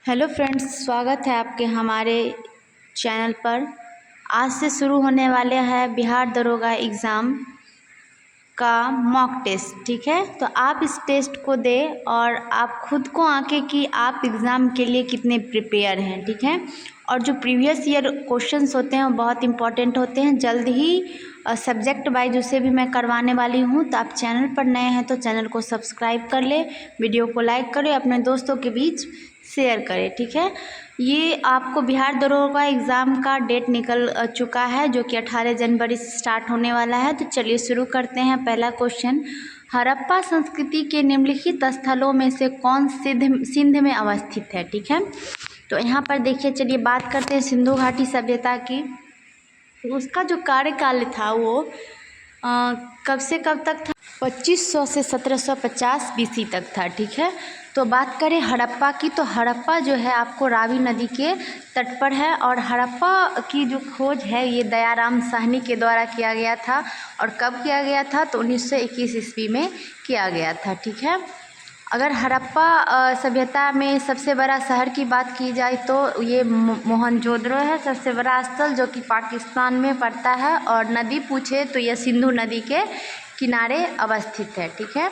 Hello friends, स्वागत है आपके हमारे चैनल पर। आज से शुरू होने वाले हैं बिहार दरोगा एग्ज़ाम का मॉक टेस्ट। ठीक है, तो आप इस टेस्ट को दें और आप खुद को आंकें कि आप एग्ज़ाम के लिए कितने प्रिपेयर हैं। ठीक है, और जो प्रीवियस ईयर क्वेश्चंस होते हैं वो बहुत इंपॉर्टेंट होते हैं। जल्द ही सब्जेक्ट वाइज उसे भी मैं करवाने वाली हूँ, तो आप चैनल पर नए हैं तो चैनल को सब्सक्राइब कर ले, वीडियो को लाइक करें, अपने दोस्तों के बीच शेयर करें। ठीक है, ये आपको बिहार दरोगा एग्ज़ाम का डेट निकल चुका है जो कि 18 जनवरी से स्टार्ट होने वाला है। तो चलिए शुरू करते हैं। पहला क्वेश्चन, हड़प्पा संस्कृति के निम्नलिखित स्थलों में से कौन सिंध में अवस्थित है। ठीक है, तो यहाँ पर देखिए, चलिए बात करते हैं सिंधु घाटी सभ्यता की। उसका जो कार्यकाल था वो कब से कब तक था? 2500 से 1750 BC तक था। ठीक है, तो बात करें हड़प्पा की, तो हड़प्पा जो है आपको रावी नदी के तट पर है। और हड़प्पा की जो खोज है ये दयाराम साहनी के द्वारा किया गया था। और कब किया गया था? तो 1921 ईस्वी में किया गया था। ठीक है, अगर हड़प्पा सभ्यता में सबसे बड़ा शहर की बात की जाए तो ये मोहनजोदड़ो है सबसे बड़ा स्थल, जो कि पाकिस्तान में पड़ता है। और नदी पूछे तो यह सिंधु नदी के किनारे अवस्थित है। ठीक है,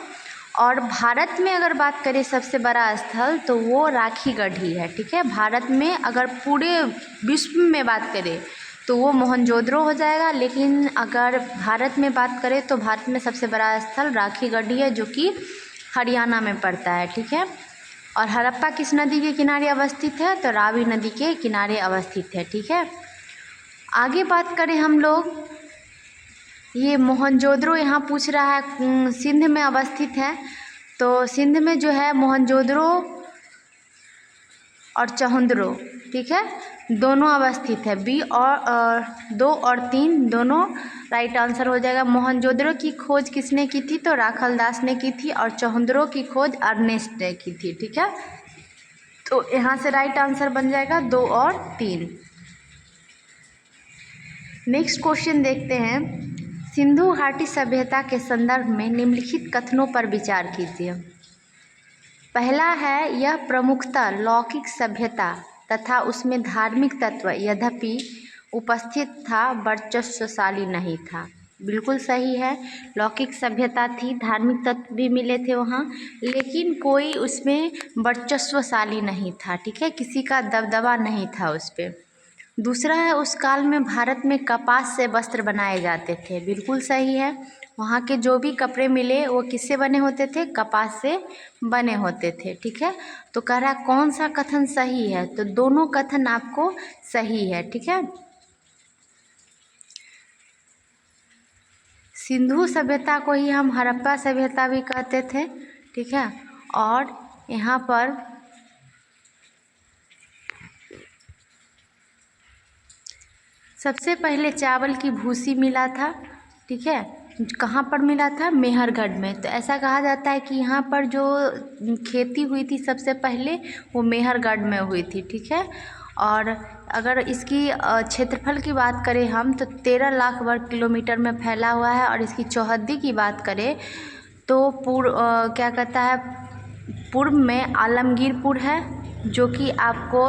और भारत में अगर बात करें सबसे बड़ा स्थल तो वो राखीगढ़ ही है। ठीक है, भारत में अगर पूरे विश्व में बात करें तो वो मोहनजोदड़ो हो जाएगा, लेकिन अगर भारत में बात करें तो भारत में सबसे बड़ा स्थल राखीगढ़ ही है, जो कि हरियाणा में पड़ता है। ठीक है, और हड़प्पा किस नदी के किनारे अवस्थित है? तो रावी नदी के किनारे अवस्थित है। ठीक है, आगे बात करें हम लोग, ये मोहनजोदड़ो यहाँ पूछ रहा है सिंध में अवस्थित है। तो सिंध में जो है मोहनजोदड़ो और चहुंदरो, ठीक है, दोनों अवस्थित है। बी और 2 और 3 दोनों राइट आंसर हो जाएगा। मोहनजोदड़ो की खोज किसने की थी? तो राखल दास ने की थी। और चहुंदरो की खोज अर्नेस्ट ने की थी। ठीक है, तो यहाँ से राइट आंसर बन जाएगा 2 और 3। नेक्स्ट क्वेश्चन देखते हैं, सिंधु घाटी सभ्यता के संदर्भ में निम्नलिखित कथनों पर विचार कीजिए। पहला है, यह प्रमुखतः लौकिक सभ्यता तथा उसमें धार्मिक तत्व यद्यपि उपस्थित था, वर्चस्वशाली नहीं था। बिल्कुल सही है, लौकिक सभ्यता थी, धार्मिक तत्व भी मिले थे वहाँ, लेकिन कोई उसमें वर्चस्वशाली नहीं था। ठीक है, किसी का दबदबा नहीं था उस पर। दूसरा है, उस काल में भारत में कपास से वस्त्र बनाए जाते थे। बिल्कुल सही है, वहाँ के जो भी कपड़े मिले वो किससे बने होते थे? कपास से बने होते थे। ठीक है, तो कह रहा कौन सा कथन सही है? तो दोनों कथन आपको सही है। ठीक है, सिंधु सभ्यता को ही हम हड़प्पा सभ्यता भी कहते थे। ठीक है, और यहाँ पर सबसे पहले चावल की भूसी मिला था। ठीक है, कहाँ पर मिला था? मेहरगढ़ में। तो ऐसा कहा जाता है कि यहाँ पर जो खेती हुई थी सबसे पहले वो मेहरगढ़ में हुई थी। ठीक है, और अगर इसकी क्षेत्रफल की बात करें हम तो 13 लाख वर्ग किलोमीटर में फैला हुआ है। और इसकी चौहद्दी की बात करें तो क्या कहता है, पूर्व में आलमगीरपुर है, जो कि आपको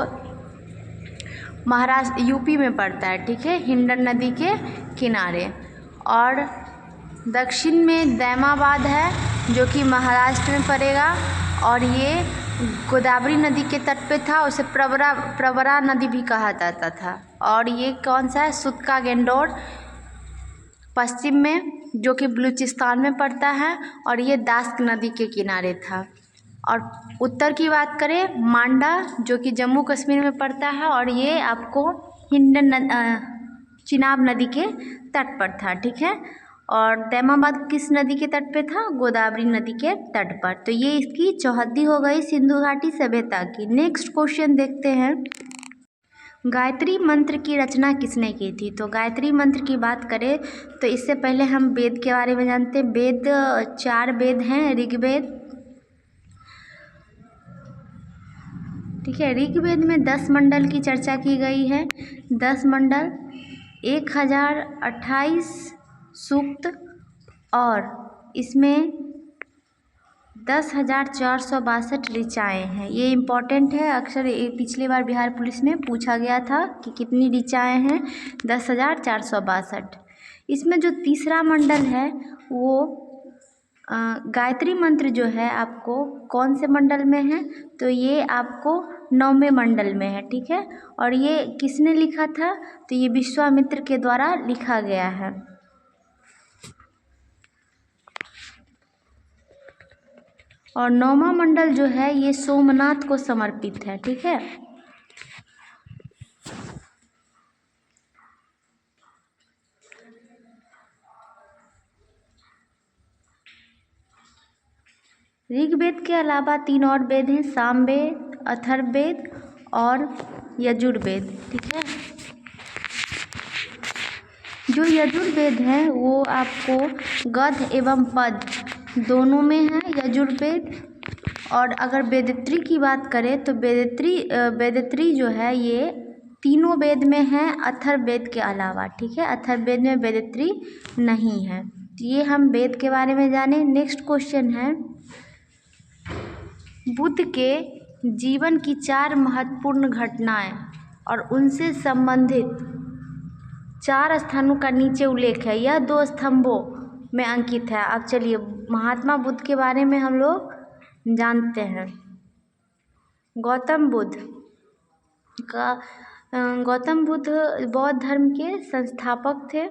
महाराष्ट्र यूपी में पड़ता है। ठीक है, हिंडन नदी के किनारे। और दक्षिण में दैमाबाद है, जो कि महाराष्ट्र में पड़ेगा। और ये गोदावरी नदी के तट पे था, उसे प्रवरा नदी भी कहा जाता था। और ये कौन सा है? सुतका गेंडोर पश्चिम में, जो कि बलूचिस्तान में पड़ता है। और ये दास्क नदी के किनारे था। और उत्तर की बात करें, मांडा, जो कि जम्मू कश्मीर में पड़ता है। और ये आपको चिनाब नदी के तट पर था। ठीक है, और दैमाबाद किस नदी के तट पे था? गोदावरी नदी के तट पर। तो ये इसकी चौहद्दी हो गई सिंधु घाटी सभ्यता की। नेक्स्ट क्वेश्चन देखते हैं, गायत्री मंत्र की रचना किसने की थी? तो गायत्री मंत्र की बात करें तो इससे पहले हम वेद के बारे में जानते हैं। वेद 4 वेद हैं, ऋग्वेद। ठीक है, ऋग्वेद में 10 मंडल की चर्चा की गई है। 10 मंडल, 1028 सूक्त, और इसमें 10,462 ऋचाएँ हैं। ये इम्पॉर्टेंट है, अक्सर ये पिछली बार बिहार पुलिस में पूछा गया था कि कितनी ऋचाएँ हैं, 10,462। इसमें जो तीसरा मंडल है वो गायत्री मंत्र जो है आपको कौन से मंडल में है, तो ये आपको 9वें मंडल में है, ठीक है। और ये किसने लिखा था, तो ये विश्वामित्र के द्वारा लिखा गया है। और 9वां मंडल जो है ये सोमनाथ को समर्पित है, ठीक है। ऋग्वेद के अलावा 3 और वेद हैं, सामवेद, अथर्ववेद और यजुर्वेद, ठीक है। जो यजुर्वेद है वो आपको गद्य एवं पद दोनों में है यजुर्वेद। और अगर वेदत्री की बात करें तो वेदत्री जो है ये तीनों वेद में है अथर्ववेद के अलावा, ठीक है। अथर्ववेद में वेदत्री नहीं है। तो ये हम वेद के बारे में जाने। नेक्स्ट क्वेश्चन है, बुद्ध के जीवन की 4 महत्वपूर्ण घटनाएं और उनसे संबंधित 4 स्थानों का नीचे उल्लेख है। यह 2 स्तंभों में अंकित है। अब चलिए महात्मा बुद्ध के बारे में हम लोग जानते हैं। गौतम बुद्ध बौद्ध धर्म के संस्थापक थे,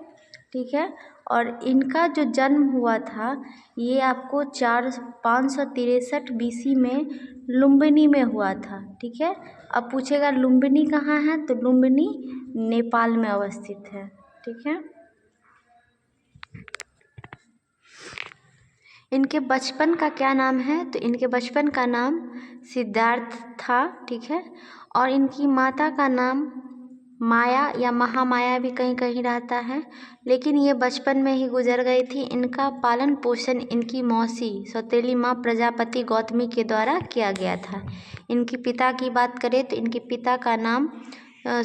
ठीक है। और इनका जो जन्म हुआ था ये आपको 563 BC में लुम्बिनी में हुआ था, ठीक है। अब पूछेगा लुम्बिनी कहाँ है, तो लुम्बिनी नेपाल में अवस्थित है, ठीक है। इनके बचपन का क्या नाम है, तो इनके बचपन का नाम सिद्धार्थ था, ठीक है। और इनकी माता का नाम माया या महामाया भी कहीं कहीं रहता है, लेकिन ये बचपन में ही गुजर गई थी। इनका पालन पोषण इनकी मौसी सौतेली माँ प्रजापति गौतमी के द्वारा किया गया था। इनके पिता की बात करें तो इनके पिता का नाम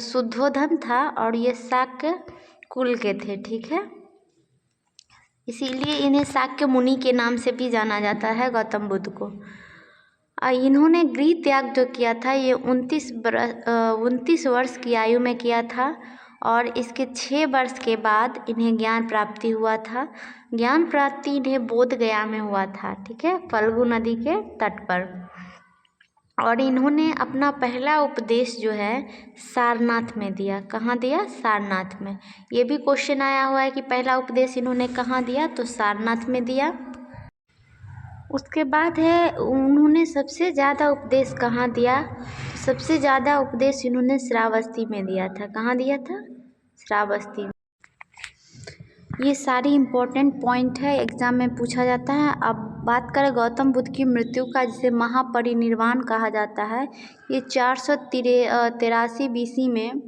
शुद्धोधन था और ये शाक्य कुल के थे, ठीक है। इसीलिए इन्हें शाक्य मुनि के नाम से भी जाना जाता है गौतम बुद्ध को। इन्होंने गृह त्याग जो किया था ये 29 वर्ष की आयु में किया था। और इसके 6 वर्ष के बाद इन्हें ज्ञान प्राप्ति हुआ था। ज्ञान प्राप्ति इन्हें बोध गया में हुआ था, ठीक है, फल्गु नदी के तट पर। और इन्होंने अपना पहला उपदेश जो है सारनाथ में दिया। कहाँ दिया, सारनाथ में। ये भी क्वेश्चन आया हुआ है कि पहला उपदेश इन्होंने कहाँ दिया, तो सारनाथ में दिया। उसके बाद है उन्होंने सबसे ज़्यादा उपदेश कहाँ दिया, तो सबसे ज़्यादा उपदेश इन्होंने श्रावस्ती में दिया था। कहाँ दिया था, श्रावस्ती में। ये सारी इम्पोर्टेंट पॉइंट है, एग्ज़ाम में पूछा जाता है। अब बात करें गौतम बुद्ध की मृत्यु का, जिसे महापरिनिर्वाण कहा जाता है। ये 483 BC में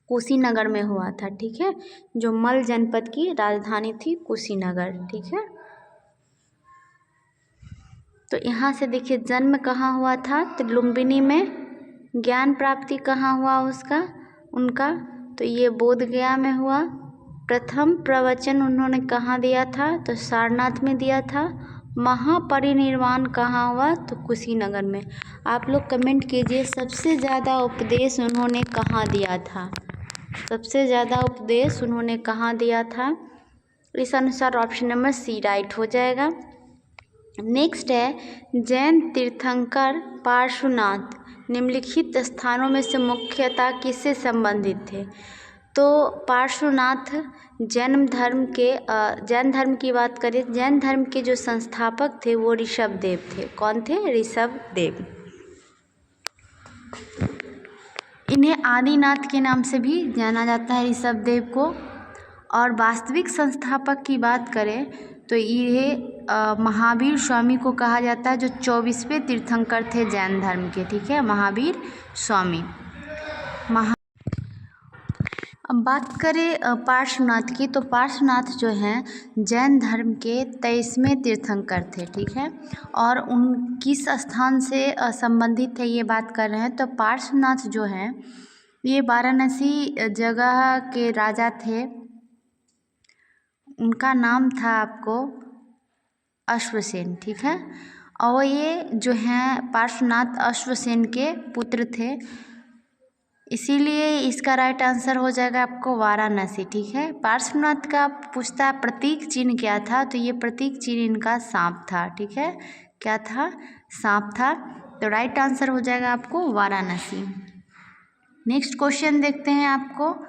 कुशीनगर में हुआ था, ठीक है, जो मल जनपद की राजधानी थी कुशीनगर, ठीक है। तो यहाँ से देखिए जन्म कहाँ हुआ था, तो लुम्बिनी में। ज्ञान प्राप्ति कहाँ हुआ उनका, तो ये बोध गया में हुआ। प्रथम प्रवचन उन्होंने कहाँ दिया था, तो सारनाथ में दिया था। महापरिनिर्वाण कहाँ हुआ, तो कुशीनगर में। आप लोग कमेंट कीजिए सबसे ज़्यादा उपदेश उन्होंने कहाँ दिया था, सबसे ज़्यादा उपदेश उन्होंने कहाँ दिया था। इस अनुसार ऑप्शन नंबर सी राइट हो जाएगा। नेक्स्ट है जैन तीर्थंकर पार्श्वनाथ निम्नलिखित स्थानों में से मुख्यतः किससे संबंधित थे, तो पार्श्वनाथ जैन धर्म की बात करें, जैन धर्म के जो संस्थापक थे वो ऋषभदेव थे। कौन थे, ऋषभदेव। इन्हें आदिनाथ के नाम से भी जाना जाता है ऋषभदेव को। और वास्तविक संस्थापक की बात करें तो ये महावीर स्वामी को कहा जाता है, जो 24वें तीर्थंकर थे जैन धर्म के, ठीक है, महावीर स्वामी। अब बात करें पार्श्वनाथ की, तो पार्श्वनाथ जो हैं जैन धर्म के 23वें तीर्थंकर थे, ठीक है। और उन किस स्थान से संबंधित है ये बात कर रहे हैं, तो पार्श्वनाथ जो हैं ये वाराणसी जगह के राजा थे। उनका नाम था आपको अश्वसेन, ठीक है। और ये जो हैं पार्श्वनाथ अश्वसेन के पुत्र थे, इसीलिए इसका राइट आंसर हो जाएगा आपको वाराणसी, ठीक है। पार्श्वनाथ का पूछता प्रतीक चिन्ह क्या था, तो ये प्रतीक चिन्ह इनका सांप था, ठीक है। क्या था? सांप था। तो राइट आंसर हो जाएगा आपको वाराणसी। नेक्स्ट क्वेश्चन देखते हैं आपको।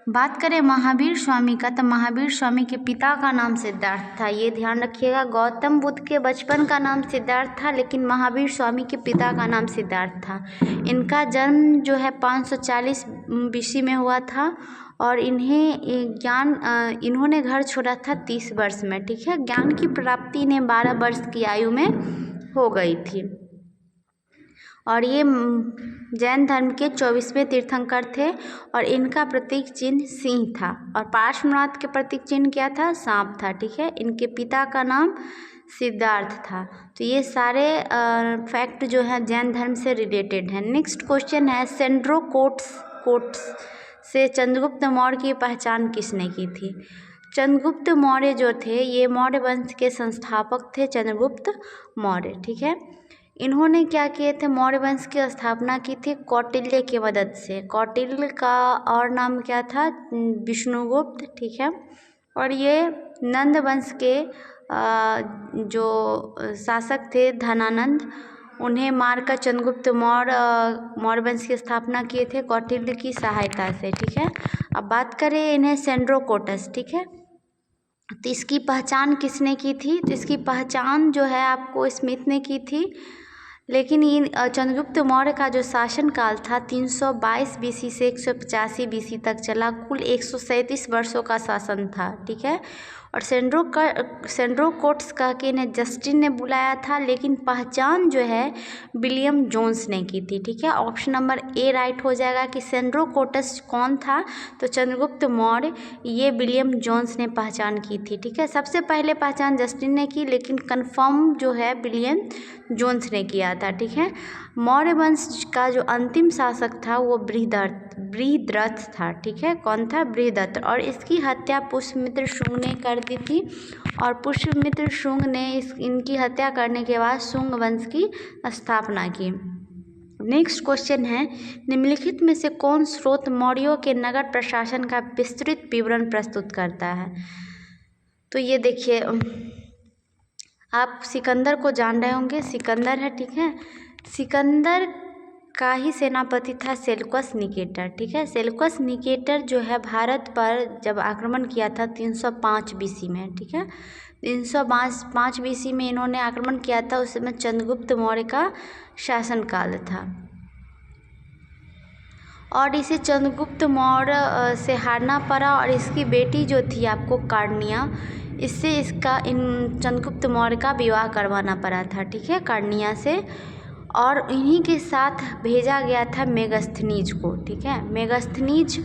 बात करें महावीर स्वामी का, तो महावीर स्वामी के पिता का नाम सिद्धार्थ था। ये ध्यान रखिएगा, गौतम बुद्ध के बचपन का नाम सिद्धार्थ था, लेकिन महावीर स्वामी के पिता का नाम सिद्धार्थ था। इनका जन्म जो है 540 BC में हुआ था, और इन्होंने घर छोड़ा था 30 वर्ष में, ठीक है। ज्ञान की प्राप्ति इन्हें 12 वर्ष की आयु में हो गई थी। और ये जैन धर्म के 24वें तीर्थंकर थे, और इनका प्रतीक चिन्ह सिंह था। और पार्श्वनाथ के प्रतीक चिन्ह क्या था? सांप था, ठीक है। इनके पिता का नाम सिद्धार्थ था। तो ये सारे फैक्ट जो है जैन धर्म से रिलेटेड हैं। नेक्स्ट क्वेश्चन है, सेंड्रोकोट्स से चंद्रगुप्त मौर्य की पहचान किसने की थी? चंद्रगुप्त मौर्य जो थे, ये मौर्य वंश के संस्थापक थे, चंद्रगुप्त मौर्य, ठीक है। इन्होंने क्या किए थे? मौर्य वंश की स्थापना की थी कौटिल्य की मदद से। कौटिल्य का और नाम क्या था? विष्णुगुप्त, ठीक है। और ये नंद वंश के जो शासक थे धनानंद, उन्हें मारकर चंद्रगुप्त मौर्य वंश की स्थापना किए थे कौटिल्य की सहायता से, ठीक है। अब बात करें इन्हें सेंड्रोकोटस, ठीक है। तो इसकी पहचान किसने की थी? तो इसकी पहचान जो है आपको स्मिथ ने की थी, लेकिन इन चंद्रगुप्त मौर्य का जो शासनकाल था 322 BC से 185 BC तक चला। कुल 137 वर्षों का शासन था, ठीक है। और सेंड्रोकोट्स कह के इन्हें जस्टिन ने बुलाया था, लेकिन पहचान जो है विलियम जोन्स ने की थी, ठीक है। ऑप्शन नंबर ए राइट हो जाएगा कि सेंड्रोकोटस कौन था? तो चंद्रगुप्त मौर्य, ये विलियम जोन्स ने पहचान की थी, ठीक है। सबसे पहले पहचान जस्टिन ने की, लेकिन कंफर्म जो है विलियम जोन्स ने किया था, ठीक है। मौर्य वंश का जो अंतिम शासक था वो बृहद्रथ था, ठीक है। कौन था? बृहद्रथ। और इसकी हत्या पुष्यमित्र शुंग ने कर दी थी, और पुष्यमित्र शुंग ने इनकी हत्या करने के बाद शुंग वंश की स्थापना की। नेक्स्ट क्वेश्चन है, निम्नलिखित में से कौन स्रोत मौर्यों के नगर प्रशासन का विस्तृत विवरण प्रस्तुत करता है? तो ये देखिए, आप सिकंदर को जान रहे होंगे, सिकंदर है, ठीक है। सिकंदर का ही सेनापति था सेल्यूकस निकेटर, ठीक है। सेल्यूकस निकेटर जो है भारत पर जब आक्रमण किया था 305 BC में, ठीक है। 305 BC में इन्होंने आक्रमण किया था, उस समय चंद्रगुप्त मौर्य का शासनकाल था, और इसे चंद्रगुप्त मौर्य से हारना पड़ा। और इसकी बेटी जो थी आपको कार्निया, इससे इन चंद्रगुप्त मौर्य का विवाह करवाना पड़ा था, ठीक है, कार्निया से। और इन्हीं के साथ भेजा गया था मेगस्थनीज को, ठीक है। मेगस्थनीज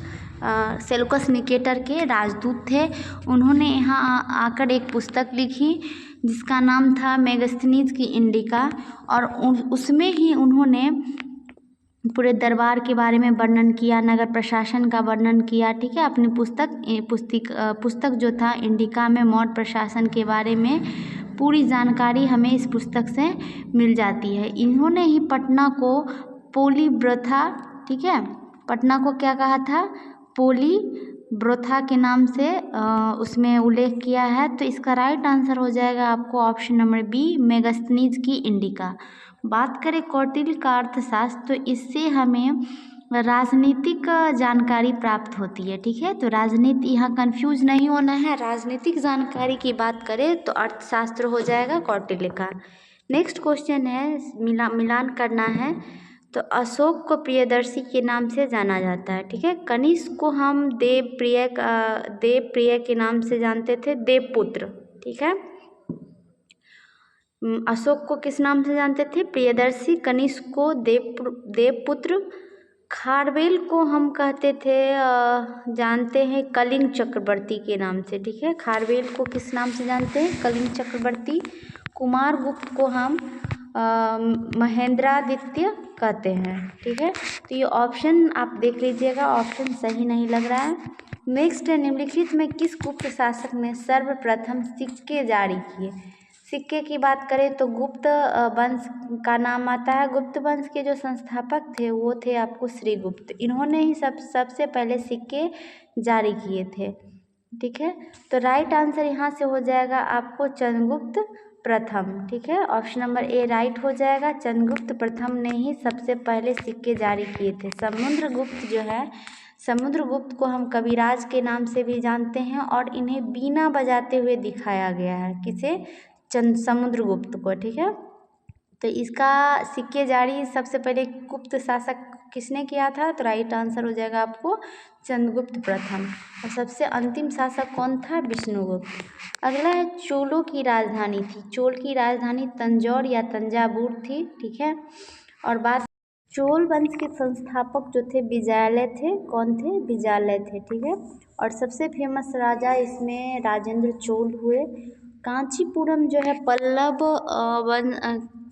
सेल्यूकस निकेटर के राजदूत थे। उन्होंने यहाँ आकर एक पुस्तक लिखी जिसका नाम था मेगस्थनीज की इंडिका, और उसमें ही उन्होंने पूरे दरबार के बारे में वर्णन किया, नगर प्रशासन का वर्णन किया, ठीक है। अपनी पुस्तक जो था इंडिका में मौर्य प्रशासन के बारे में पूरी जानकारी हमें इस पुस्तक से मिल जाती है। इन्होंने ही पटना को पोलीब्रथा, ठीक है, पटना को क्या कहा था? पोलीब्रथा के नाम से उसमें उल्लेख किया है। तो इसका राइट आंसर हो जाएगा आपको ऑप्शन नंबर बी, मेगस्थनीज की इंडिका। बात करें कौटिल्य का अर्थशास्त्र, तो इससे हमें राजनीतिक जानकारी प्राप्त होती है, ठीक है। तो राजनीति, यहाँ कंफ्यूज नहीं होना है, राजनीतिक जानकारी की बात करें तो अर्थशास्त्र हो जाएगा कौटिल्य का। नेक्स्ट क्वेश्चन है, मिलान करना है। तो अशोक को प्रियदर्शी के नाम से जाना जाता है, ठीक है। कनिष्क को हम देवप्रिय के नाम से जानते थे, देवपुत्र, ठीक है। अशोक को किस नाम से जानते थे? प्रियदर्शी। कनिष्क को देवपुत्र। खारवेल को हम कहते थे, जानते हैं कलिंग चक्रवर्ती के नाम से, ठीक है। खारवेल को किस नाम से जानते हैं? कलिंग चक्रवर्ती। कुमारगुप्त को हम महेंद्रादित्य कहते हैं, ठीक है। तो ये ऑप्शन आप देख लीजिएगा, ऑप्शन सही नहीं लग रहा है। नेक्स्ट है, निम्नलिखित में किस गुप्त शासक ने सर्वप्रथम सिक्के जारी किए? सिक्के की बात करें तो गुप्त वंश का नाम आता है। गुप्त वंश के जो संस्थापक थे वो थे आपको श्रीगुप्त। इन्होंने ही सबसे पहले सिक्के जारी किए थे। ठीक है, तो राइट आंसर यहाँ से हो जाएगा आपको चंद्रगुप्त प्रथम। ठीक है, ऑप्शन नंबर ए राइट हो जाएगा। चंद्रगुप्त प्रथम ने ही सबसे पहले सिक्के जारी किए थे। समुद्रगुप्त जो है, समुद्रगुप्त को हम कविराज के नाम से भी जानते हैं और इन्हें बीना बजाते हुए दिखाया गया है। किसे? समुद्रगुप्त को। ठीक है, तो इसका सिक्के जारी सबसे पहले गुप्त शासक किसने किया था? तो राइट आंसर हो जाएगा आपको चंद्रगुप्त प्रथम। और सबसे अंतिम शासक कौन था? विष्णुगुप्त। अगला है चोलों की राजधानी थी। चोल की राजधानी तंजौर या तंजावुर थी। ठीक है, और बात चोल वंश के संस्थापक जो थे विजयालय थे। कौन थे? विजयालय थे। ठीक है, और सबसे फेमस राजा इसमें राजेंद्र चोल हुए। कांचीपुरम जो है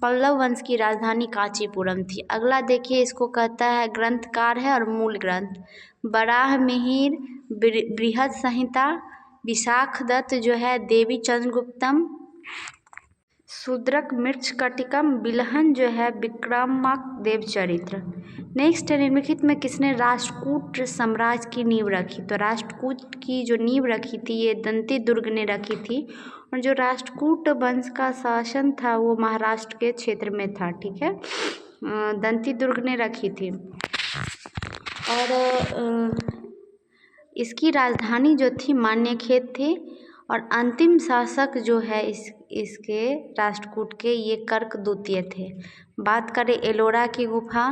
पल्लव वंश की राजधानी कांचीपुरम थी। अगला देखिए, इसको कहता है ग्रंथकार है और मूल ग्रंथ बराह मिहिर, बृहद संहिता, विशाखदत्त जो है देवी चंद्रगुप्तम, शूद्रक मृच्छकटिकम, बिलहन जो है विक्रमांक देवचरित्र। नेक्स्ट है निम्नलिखित में किसने राष्ट्रकूट साम्राज्य की नींव रखी? तो राष्ट्रकूट की जो नींव रखी थी ये दंती दुर्ग ने रखी थी। और जो राष्ट्रकूट वंश का शासन था वो महाराष्ट्र के क्षेत्र में था। ठीक है, दंती दुर्ग ने रखी थी। और इसकी राजधानी जो थी मान्यखेत थी। और अंतिम शासक जो है इसके राष्ट्रकूट के ये कर्क द्वितीय थे। बात करें एलोरा की गुफा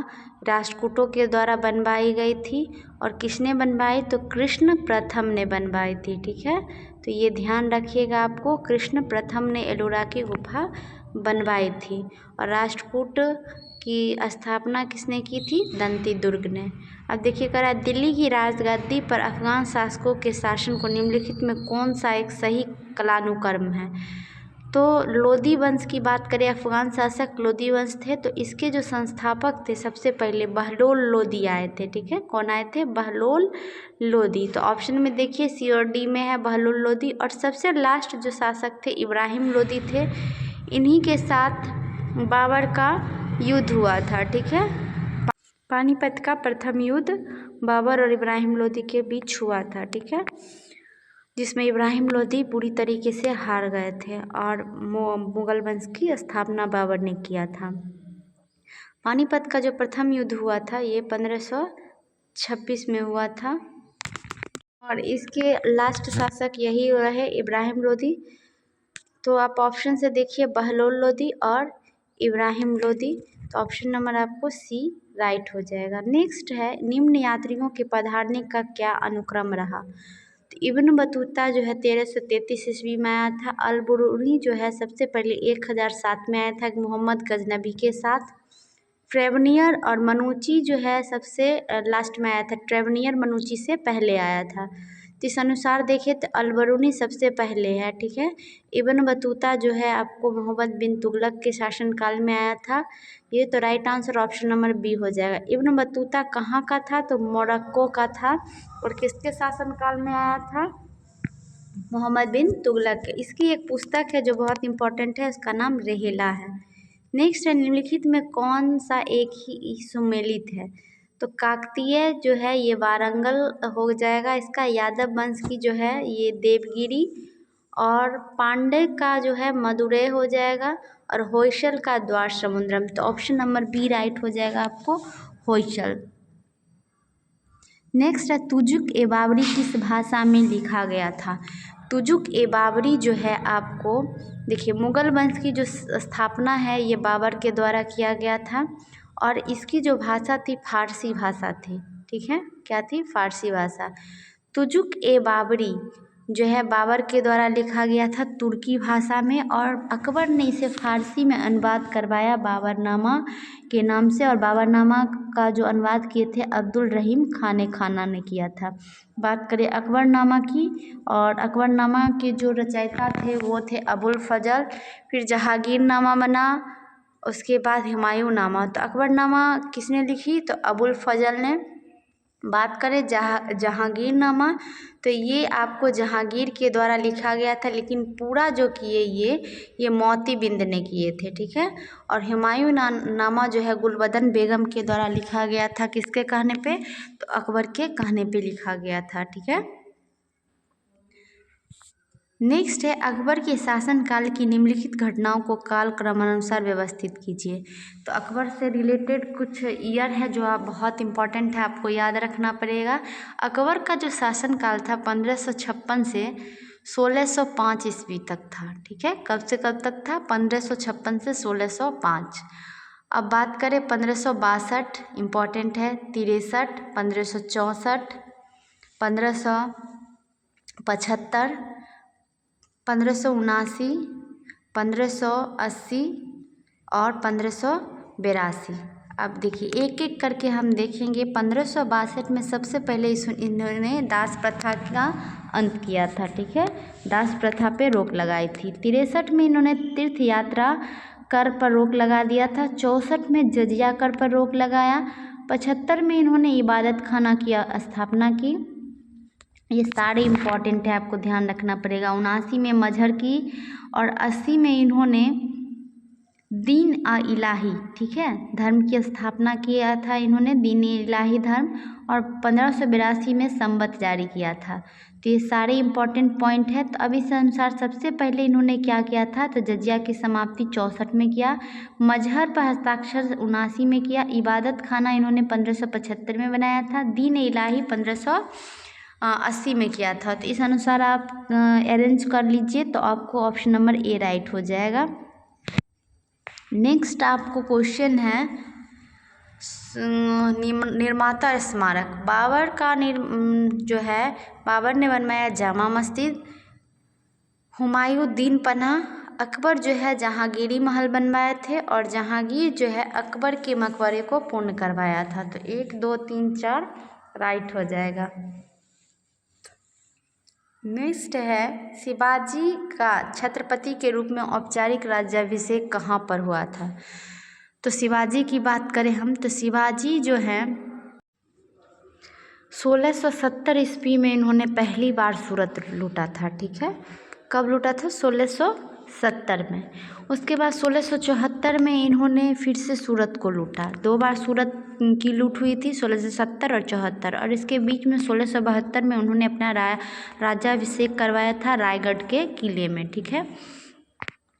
राष्ट्रकूटों के द्वारा बनवाई गई थी। और किसने बनवाई? तो कृष्ण प्रथम ने बनवाई थी। ठीक है, तो ये ध्यान रखिएगा आपको, कृष्ण प्रथम ने एलोरा की गुफा बनवाई थी। और राष्ट्रकूट की स्थापना किसने की थी? दंती दुर्ग ने। अब देखिए कह रहा है दिल्ली की राजगद्दी पर अफगान शासकों के शासन को निम्नलिखित में कौन सा एक सही कालानुक्रम है? तो लोदी वंश की बात करें, अफगान शासक लोदी वंश थे। तो इसके जो संस्थापक थे सबसे पहले बहलोल लोदी आए थे। ठीक है, कौन आए थे? बहलोल लोदी। तो ऑप्शन में देखिए सी और डी में है बहलोल लोदी। और सबसे लास्ट जो शासक थे इब्राहिम लोदी थे। इन्हीं के साथ बाबर का युद्ध हुआ था। ठीक है, पानीपत का प्रथम युद्ध बाबर और इब्राहिम लोदी के बीच हुआ था। ठीक है, जिसमें इब्राहिम लोदी पूरी तरीके से हार गए थे और मुगल वंश की स्थापना बाबर ने किया था। पानीपत का जो प्रथम युद्ध हुआ था ये 1526 में हुआ था। और इसके लास्ट शासक यही रहे इब्राहिम लोदी। तो आप ऑप्शन से देखिए बहलोल लोदी और इब्राहिम लोदी। तो ऑप्शन नंबर आपको सी राइट हो जाएगा। नेक्स्ट है निम्न यात्रियों के पधारने का क्या अनुक्रम रहा? तो इब्न बतूता जो है 1333 ईस्वी में आया था। अल बुरूनी जो है सबसे पहले 1007 में आया था मोहम्मद गजनबी के साथ। ट्रेवनियर और मनुची जो है सबसे लास्ट में आया था। ट्रेवनियर मनुची से पहले आया था। तो इस अनुसार देखिए तो अलबरूनी सबसे पहले है। ठीक है, इब्न बतूता जो है आपको मोहम्मद बिन तुगलक के शासनकाल में आया था। ये तो right answer option number B हो जाएगा। इब्न बतूता कहाँ का था? तो मोरक्को का था। और किसके शासनकाल में आया था? मोहम्मद बिन तुगलक। इसकी एक पुस्तक है जो बहुत इंपॉर्टेंट है, उसका नाम रेहेला है। नेक्स्ट है निम्नलिखित में कौन सा एक ही सुमेलित है? तो काकतीय जो है ये वारंगल हो जाएगा। इसका यादव वंश की जो है ये देवगिरी। और पांडे का जो है मदुरै हो जाएगा। और होयसल का द्वार समुद्रम। तो ऑप्शन नंबर बी राइट हो जाएगा आपको होयसल। नेक्स्ट है तुजुक ए बाबरी किस भाषा में लिखा गया था? तुजुक ए बाबरी जो है आपको देखिए मुगल वंश की जो स्थापना है ये बाबर के द्वारा किया गया था। और इसकी जो भाषा थी फारसी भाषा थी। ठीक है, क्या थी? फारसी भाषा। तुजुक ए बाबरी जो है बाबर के द्वारा लिखा गया था तुर्की भाषा में। और अकबर ने इसे फारसी में अनुवाद करवाया बाबरनामा के नाम से। और बाबरनामा का जो अनुवाद किए थे अब्दुल रहीम खान खाना ने किया था। बात करें अकबरनामा की, और अकबरनामा के जो रचयिता थे वो थे अबुल फजल। फिर जहांगीरनामा बना, उसके बाद हुमायूं नामा। तो अकबरनामा किसने लिखी? तो अबुल फजल ने। बात करें जहांगीरनामा, तो ये आपको जहांगीर के द्वारा लिखा गया था, लेकिन पूरा जो किए ये मोतीबिंद ने किए थे, ठीक है। और हुमायूं नामा जो है गुलबदन बेगम के द्वारा लिखा गया था, किसके कहने पे, तो अकबर के कहने पे लिखा गया था, ठीक है। नेक्स्ट है अकबर के शासनकाल की निम्नलिखित घटनाओं को काल क्रमानुसार व्यवस्थित कीजिए। तो अकबर से रिलेटेड कुछ ईयर है जो आप बहुत इंपॉर्टेंट है, आपको याद रखना पड़ेगा। अकबर का जो शासनकाल था 1556 से 1605 ईस्वी तक था, ठीक है। कब से कब तक था, 1556 से 1605। अब बात करें 1562, इम्पॉर्टेंट है, 63, 1564, 1575, 1579, 1580 और 1582। अब देखिए एक एक करके हम देखेंगे। 1562 में सबसे पहले इन्होंने दास प्रथा का अंत किया था, ठीक है, दास प्रथा पे रोक लगाई थी। 63 में इन्होंने तीर्थ यात्रा कर पर रोक लगा दिया था। 64 में जजिया कर पर रोक लगाया। 75 में इन्होंने इबादत खाना की स्थापना की। ये सारे इम्पॉर्टेंट है, आपको ध्यान रखना पड़ेगा। 79 में मजहर की और 80 में इन्होंने दीन इलाही, ठीक है, धर्म की स्थापना किया था इन्होंने, दीन इलाही धर्म। और 1582 में संबत जारी किया था। तो ये सारे इम्पॉर्टेंट पॉइंट है। तो अब इस अनुसार सबसे पहले इन्होंने क्या किया था, तो जजिया की समाप्ति 64 में किया, मजहर पर हस्ताक्षर 79 में किया, इबादत खाना इन्होंने 1575 में बनाया था, दीन इलाही 1580 में किया था। तो इस अनुसार आप अरेंज कर लीजिए, तो आपको ऑप्शन नंबर ए राइट हो जाएगा। नेक्स्ट आपको क्वेश्चन है निर्माता स्मारक। बाबर का जो है बाबर ने बनवाया जामा मस्जिद, हुमायूं पन्हा, अकबर जो है जहांगीरी महल बनवाए थे, और जहांगीर जो है अकबर के मकबरे को पूर्ण करवाया था। तो 1 2 3 4 राइट हो जाएगा। नेक्स्ट है शिवाजी का छत्रपति के रूप में औपचारिक राज्याभिषेक कहाँ पर हुआ था। तो शिवाजी की बात करें हम, तो शिवाजी जो है 1670 ईस्वी में इन्होंने पहली बार सूरत लूटा था, ठीक है। कब लूटा था, 1670 में। उसके बाद 1674 में इन्होंने फिर से सूरत को लूटा। 2 बार सूरत की लूट हुई थी, 1670 और 74। और इसके बीच में 1672 में उन्होंने अपना राज्याभिषेक करवाया था रायगढ़ के किले में, ठीक है।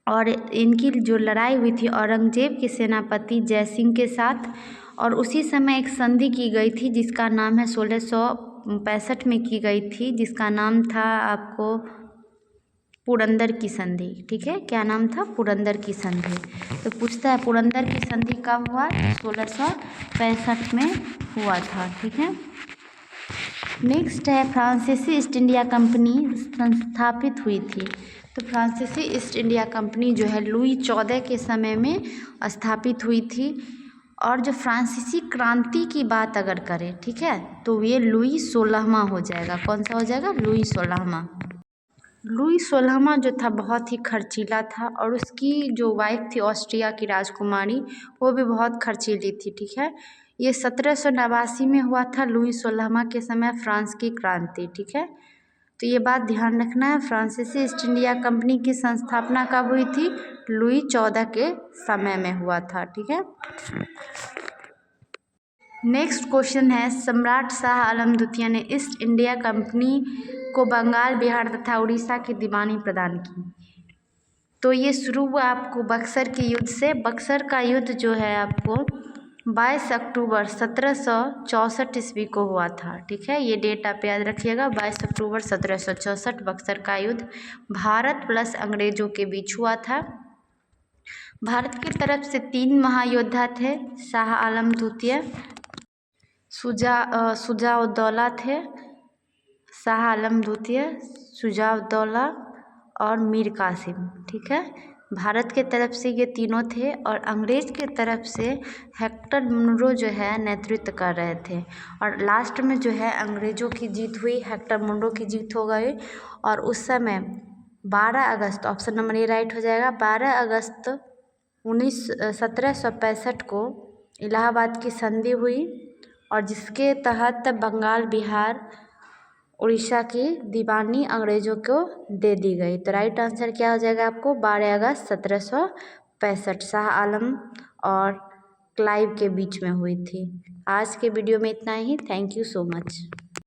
और इनकी जो लड़ाई हुई थी औरंगजेब के सेनापति जयसिंह के साथ, और उसी समय एक संधि की गई थी जिसका नाम है 1665 में की गई थी, जिसका नाम था आपको पुरंदर की संधि, ठीक है। क्या नाम था, पुरंदर की संधि। तो पूछता है पुरंदर की संधि कब हुआ, 1665 में हुआ था, ठीक है। नेक्स्ट है फ्रांसीसी ईस्ट इंडिया कंपनी संस्थापित हुई थी। तो फ्रांसीसी ईस्ट इंडिया कंपनी जो है लुई 14 के समय में स्थापित हुई थी। और जो फ्रांसीसी क्रांति की बात अगर करें, ठीक है, तो ये लुई 16वां हो जाएगा। कौन सा हो जाएगा, लुई 16वां। लुई 16वां जो था बहुत ही खर्चीला था, और उसकी जो वाइफ थी ऑस्ट्रिया की राजकुमारी, वो भी बहुत खर्चीली थी, ठीक है। ये 1789 में हुआ था, लुई 16वां के समय फ्रांस की क्रांति, ठीक है। तो ये बात ध्यान रखना है। फ्रांसीसी ईस्ट इंडिया कंपनी की संस्थापना कब हुई थी, लुई 14 के समय में हुआ था, ठीक है। नेक्स्ट क्वेश्चन है सम्राट शाह आलम द्वितीय ने ईस्ट इंडिया कंपनी को बंगाल, बिहार तथा उड़ीसा की दीवानी प्रदान की। तो ये शुरू हुआ आपको बक्सर के युद्ध से। बक्सर का युद्ध जो है आपको 22 अक्टूबर 1764 ईस्वी को हुआ था, ठीक है। ये डेट आप याद रखिएगा, 22 अक्टूबर 1764 बक्सर का युद्ध भारत प्लस अंग्रेजों के बीच हुआ था। भारत की तरफ से 3 महायोद्धा थे, शाह आलम द्वितीय, शुजा-उद-दौला थे, शाह आलम द्वितीय, शुजा-उद-दौला और मीर कासिम, ठीक है। भारत के तरफ से ये तीनों थे, और अंग्रेज़ के तरफ से हेक्टर मुनरो जो है नेतृत्व कर रहे थे। और लास्ट में जो है अंग्रेज़ों की जीत हुई, हेक्टर मुनरो की जीत हो गई। और उस समय 12 अगस्त, ऑप्शन नंबर ए राइट हो जाएगा, 12 अगस्त 1765 को इलाहाबाद की संधि हुई, और जिसके तहत बंगाल, बिहार, उड़ीसा की दीवानी अंग्रेज़ों को दे दी गई। तो राइट आंसर क्या हो जाएगा आपको? 12 अगस्त 1765 शाह आलम और क्लाइव के बीच में हुई थी। आज के वीडियो में इतना ही। Thank you so much.